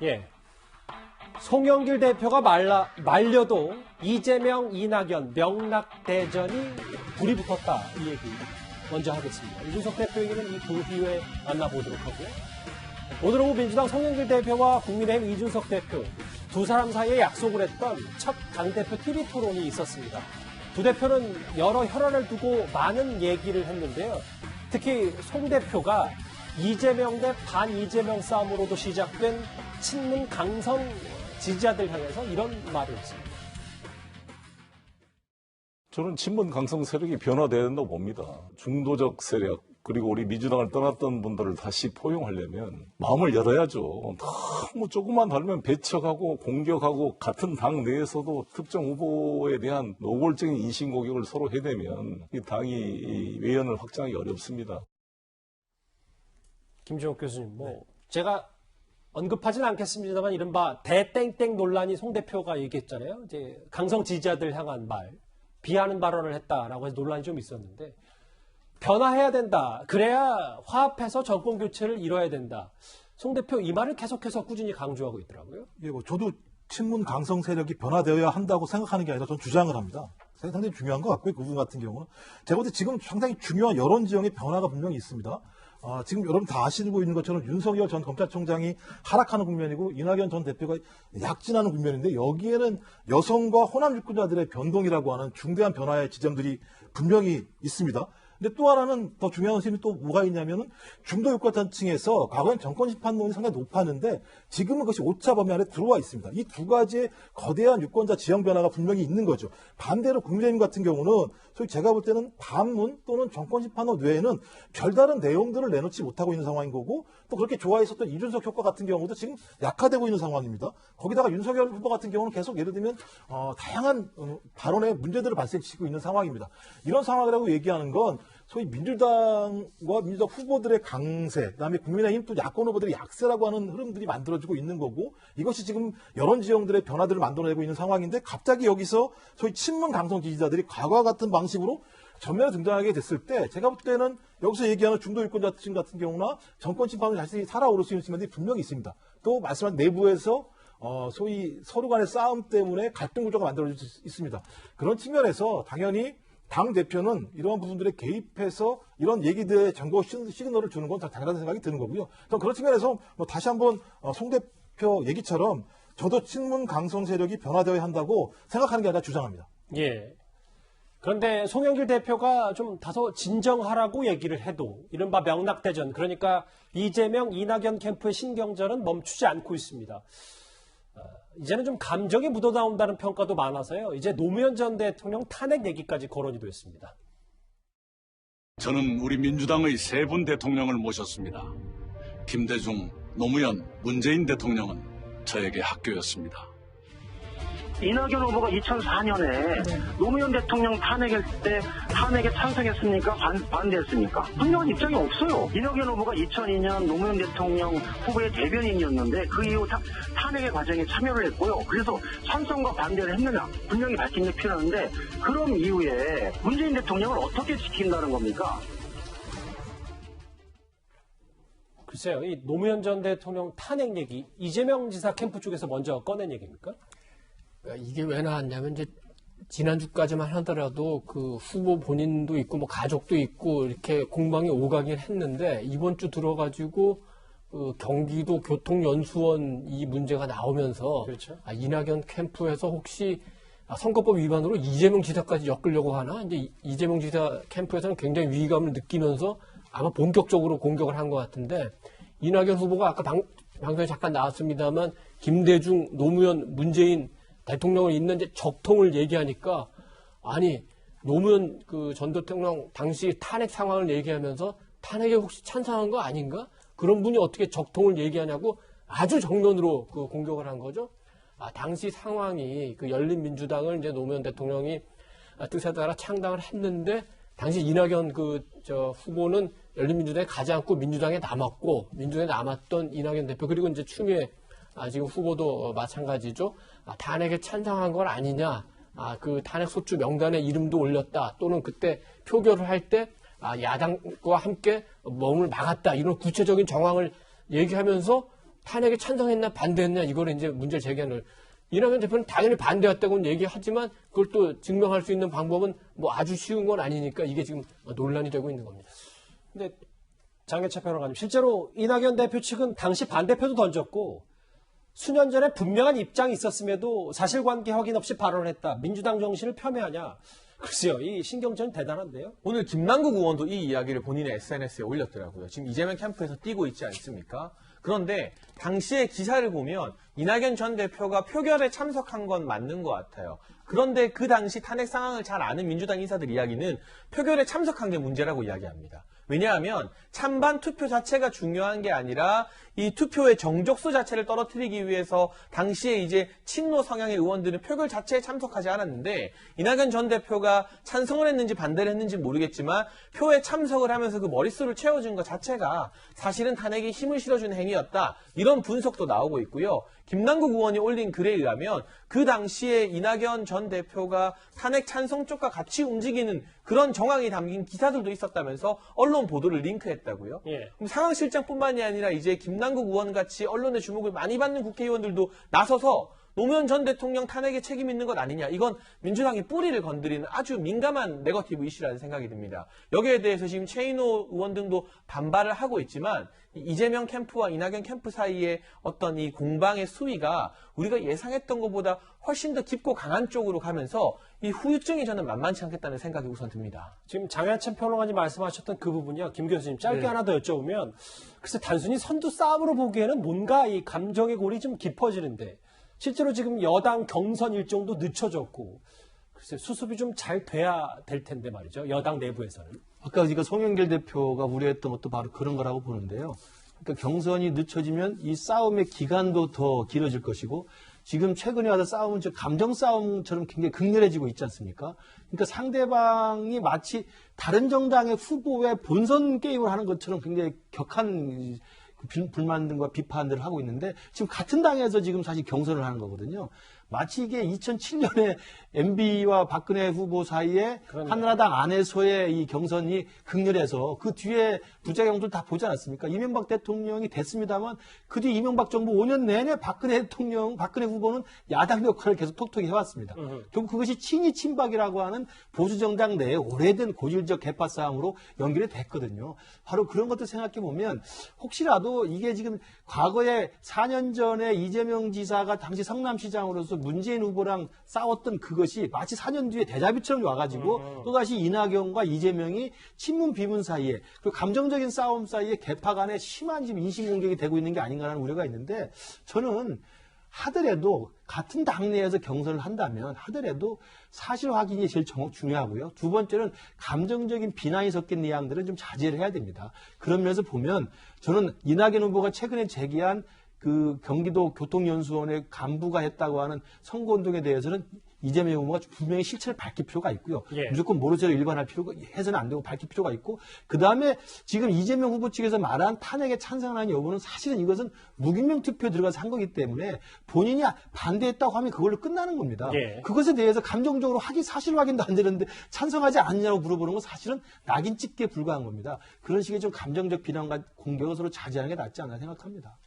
예. 송영길 대표가 말려도 이재명, 이낙연, 명락대전이 불이 붙었다. 이 얘기 먼저 하겠습니다. 이준석 대표 얘기는 이 두 후에 만나보도록 하고요. 오늘 오후 민주당 송영길 대표와 국민의힘 이준석 대표 두 사람 사이에 약속을 했던 첫 당대표 TV 토론이 있었습니다. 두 대표는 여러 혈안을 두고 많은 얘기를 했는데요. 특히 송 대표가 이재명 대 반이재명 싸움으로도 시작된 친문 강성 지지자들 향해서 이런 말을 했습니다. 저는 친문 강성 세력이 변화돼야 된다고 봅니다. 중도적 세력 그리고 우리 민주당을 떠났던 분들을 다시 포용하려면 마음을 열어야죠. 너무 조금만 다르면 배척하고 공격하고 같은 당 내에서도 특정 후보에 대한 노골적인 인신공격을 서로 해대면 이 당이 외연을 확장하기 어렵습니다. 김종욱 교수님, 제가 언급하진 않겠습니다만 이른바 대땡땡 논란이 송 대표가 얘기했잖아요. 이제 강성 지지자들 향한 말, 비하하는 발언을 했다라고 해서 논란이 좀 있었는데 변화해야 된다. 그래야 화합해서 정권 교체를 이뤄야 된다. 송 대표 이 말을 계속해서 꾸준히 강조하고 있더라고요. 예, 저도 친문 강성 세력이 변화되어야 한다고 생각하는 게 아니라 저는 주장을 합니다. 상당히 중요한 것 같고요. 그 부분 같은 경우는 제가 볼 때 지금 상당히 중요한 여론 지형의 변화가 분명히 있습니다. 지금 여러분 다 아시고 있는 것처럼 윤석열 전 검찰총장이 하락하는 국면이고 이낙연 전 대표가 약진하는 국면인데 여기에는 여성과 호남 유권자들의 변동이라고 하는 중대한 변화의 지점들이 분명히 있습니다. 근데 또 하나는 더 중요한 것이 또 뭐가 있냐면은 중도 유권자층에서 과거엔 정권 심판론이 상당히 높았는데 지금은 그것이 오차 범위 안에 들어와 있습니다. 이 두 가지의 거대한 유권자 지형 변화가 분명히 있는 거죠. 반대로 국민의힘 같은 경우는 소위 제가 볼 때는 반문 또는 정권 심판론 외에는 별다른 내용들을 내놓지 못하고 있는 상황인 거고 또 그렇게 좋아했었던 이준석 효과 같은 경우도 지금 약화되고 있는 상황입니다. 거기다가 윤석열 후보 같은 경우는 계속 예를 들면 다양한 발언에 문제들을 발생시키고 있는 상황입니다. 이런 상황이라고 얘기하는 건 소위 민주당과 민주당 후보들의 강세, 그다음에 국민의힘 또 야권 후보들의 약세라고 하는 흐름들이 만들어지고 있는 거고 이것이 지금 여론 지형들의 변화들을 만들어내고 있는 상황인데 갑자기 여기서 소위 친문 강성 지지자들이 과거와 같은 방식으로 전면에 등장하게 됐을 때 제가 볼 때는 여기서 얘기하는 중도 유권자층 같은 경우나 정권 심판을 다시 살아오를 수 있는 측면들이 분명히 있습니다. 또 말씀한 내부에서 소위 서로 간의 싸움 때문에 갈등 구조가 만들어질 수 있습니다. 그런 측면에서 당연히 당 대표는 이러한 부분들에 개입해서 이런 얘기들의 정보 시그널을 주는 건 당연하다는 생각이 드는 거고요. 그런 측면에서 다시 한번 송 대표 얘기처럼 저도 친문 강성 세력이 변화되어야 한다고 생각하는 게 아니라 주장합니다. 예. 그런데 송영길 대표가 좀 다소 진정하라고 얘기를 해도 이른바 명락대전, 그러니까 이재명, 이낙연 캠프의 신경전은 멈추지 않고 있습니다. 이제는 좀 감정이 묻어나온다는 평가도 많아서요. 이제 노무현 전 대통령 탄핵 얘기까지 거론이 됐습니다. 저는 우리 민주당의 세 분 대통령을 모셨습니다. 김대중, 노무현, 문재인 대통령은 저에게 학교였습니다. 이낙연 후보가 2004년에 노무현 대통령 탄핵했을 때 탄핵에 찬성했습니까? 반대했습니까? 분명한 입장이 없어요. 이낙연 후보가 2002년 노무현 대통령 후보의 대변인이었는데 그 이후 탄핵의 과정에 참여를 했고요. 그래서 찬성과 반대를 했느냐 분명히 밝힌 게 필요한데 그런 이후에 문재인 대통령을 어떻게 지킨다는 겁니까? 글쎄요. 이 노무현 전 대통령 탄핵 얘기 이재명 지사 캠프 쪽에서 먼저 꺼낸 얘기입니까? 이게 왜 나왔냐면 이제 지난주까지만 하더라도 그 후보 본인도 있고 뭐 가족도 있고 이렇게 공방이 오가긴 했는데 이번 주 들어가지고 경기도 교통연수원 이 문제가 나오면서 그렇죠. 이낙연 캠프에서 혹시 선거법 위반으로 이재명 지사까지 엮으려고 하나 이제 이재명 지사 캠프에서는 굉장히 위기감을 느끼면서 아마 본격적으로 공격을 한 것 같은데 이낙연 후보가 아까 방송에 잠깐 나왔습니다만 김대중, 노무현, 문재인 대통령을 잇는 이제 적통을 얘기하니까 아니 노무현 그 전 대통령 당시 탄핵 상황을 얘기하면서 탄핵에 혹시 찬성한 거 아닌가? 그런 분이 어떻게 적통을 얘기하냐고 아주 정면으로 그 공격을 한 거죠. 당시 상황이 그 열린민주당을 이제 노무현 대통령이 뜻에 따라 창당을 했는데 당시 이낙연 후보는 열린민주당에 가지 않고 민주당에 남았고 민주당에 남았던 이낙연 대표 그리고 이제 추미애 지금 후보도 마찬가지죠. 탄핵에 찬성한 건 아니냐. 그 탄핵 소추 명단에 이름도 올렸다. 또는 그때 표결을 할 때 야당과 함께 몸을 막았다. 이런 구체적인 정황을 얘기하면서 탄핵에 찬성했나 반대했나 이거를 이제 문제를 제기하는 이낙연 대표는 당연히 반대했다고는 얘기하지만 그걸 또 증명할 수 있는 방법은 뭐 아주 쉬운 건 아니니까 이게 지금 논란이 되고 있는 겁니다. 근데 장혜철 평론가님, 실제로 이낙연 대표 측은 당시 반대표도 던졌고 수년 전에 분명한 입장이 있었음에도 사실관계 확인 없이 발언했다. 민주당 정신을 폄훼하냐. 글쎄요, 이 신경전 대단한데요. 오늘 김남국 의원도 이 이야기를 본인의 SNS에 올렸더라고요. 지금 이재명 캠프에서 뛰고 있지 않습니까? 그런데 당시의 기사를 보면 이낙연 전 대표가 표결에 참석한 건 맞는 것 같아요. 그런데 그 당시 탄핵 상황을 잘 아는 민주당 인사들 이야기는 표결에 참석한 게 문제라고 이야기합니다. 왜냐하면 찬반 투표 자체가 중요한 게 아니라 이 투표의 정족수 자체를 떨어뜨리기 위해서 당시에 이제 친노 성향의 의원들은 표결 자체에 참석하지 않았는데 이낙연 전 대표가 찬성을 했는지 반대를 했는지 모르겠지만 표에 참석을 하면서 그 머릿수를 채워준 것 자체가 사실은 탄핵에 힘을 실어준 행위였다. 이런 분석도 나오고 있고요. 김남국 의원이 올린 글에 의하면 그 당시에 이낙연 전 대표가 탄핵 찬성 쪽과 같이 움직이는 그런 정황이 담긴 기사들도 있었다면서 언론 보도를 링크했다고요. 예. 그럼 상황실장뿐만이 아니라 이제 김남국 의원 같이 언론의 주목을 많이 받는 국회의원들도 나서서 노무현 전 대통령 탄핵에 책임 있는 것 아니냐. 이건 민주당의 뿌리를 건드리는 아주 민감한 네거티브 이슈라는 생각이 듭니다. 여기에 대해서 지금 최인호 의원 등도 반발을 하고 있지만 이재명 캠프와 이낙연 캠프 사이의 어떤 이 공방의 수위가 우리가 예상했던 것보다 훨씬 더 깊고 강한 쪽으로 가면서 이 후유증이 저는 만만치 않겠다는 생각이 우선 듭니다. 지금 장혜찬 평론가님 말씀하셨던 그 부분이요. 김 교수님 짧게 하나 더 여쭤보면 글쎄 단순히 선두 싸움으로 보기에는 뭔가 이 감정의 골이 좀 깊어지는데 실제로 지금 여당 경선 일정도 늦춰졌고 글쎄 수습이 좀 잘 돼야 될 텐데 말이죠. 여당 내부에서는. 아까 그러니까 송영길 대표가 우려했던 것도 바로 그런 거라고 보는데요. 그러니까 경선이 늦춰지면 이 싸움의 기간도 더 길어질 것이고 지금 최근에 와서 싸움은 감정 싸움처럼 굉장히 극렬해지고 있지 않습니까? 그러니까 상대방이 마치 다른 정당의 후보의 본선 게임을 하는 것처럼 굉장히 격한 불만들과 비판들을 하고 있는데 지금 같은 당에서 지금 사실 경선을 하는 거거든요. 마치 이게 2007년에 MB와 박근혜 후보 사이에 그러네요. 한나라당 안에서의 이 경선이 극렬해서 그 뒤에 부작용들 다 보지 않았습니까? 이명박 대통령이 됐습니다만 그 뒤 이명박 정부 5년 내내 박근혜 후보는 야당 역할을 계속 톡톡히 해왔습니다. 결국 그것이 친이 친박이라고 하는 보수 정당 내에 오래된 고질적 개파 싸움으로 연결이 됐거든요. 바로 그런 것들 생각해 보면 혹시라도 이게 지금 과거에 4년 전에 이재명 지사가 당시 성남시장으로서 문재인 후보랑 싸웠던 그것이 마치 4년 뒤에 데자뷰처럼 와가지고 또다시 이낙연과 이재명이 친문 비문 사이에 그리고 감정적인 싸움 사이에 개파 간에 심한 지금 인신공격이 되고 있는 게 아닌가라는 우려가 있는데 저는 하더라도 같은 당내에서 경선을 한다면 하더라도 사실 확인이 제일 중요하고요. 두 번째는 감정적인 비난이 섞인 내용들은 좀 자제를 해야 됩니다. 그런 면에서 보면 저는 이낙연 후보가 최근에 제기한 그 경기도 교통연수원의 간부가 했다고 하는 선거운동에 대해서는 이재명 후보가 분명히 실체를 밝힐 필요가 있고요. 예. 무조건 모르쇠로 일관할 필요가 해서는 안 되고 밝힐 필요가 있고 그다음에 지금 이재명 후보 측에서 말한 탄핵에 찬성하는 여부는 사실은 이것은 무기명 투표에 들어가서 한 거기 때문에 본인이 반대했다고 하면 그걸로 끝나는 겁니다. 예. 그것에 대해서 감정적으로 사실 확인도 안 되는데 찬성하지 않느냐고 물어보는 건 사실은 낙인 찍기에 불과한 겁니다. 그런 식의 좀 감정적 비난과 공격을 서로 자제하는 게 낫지 않나 생각합니다.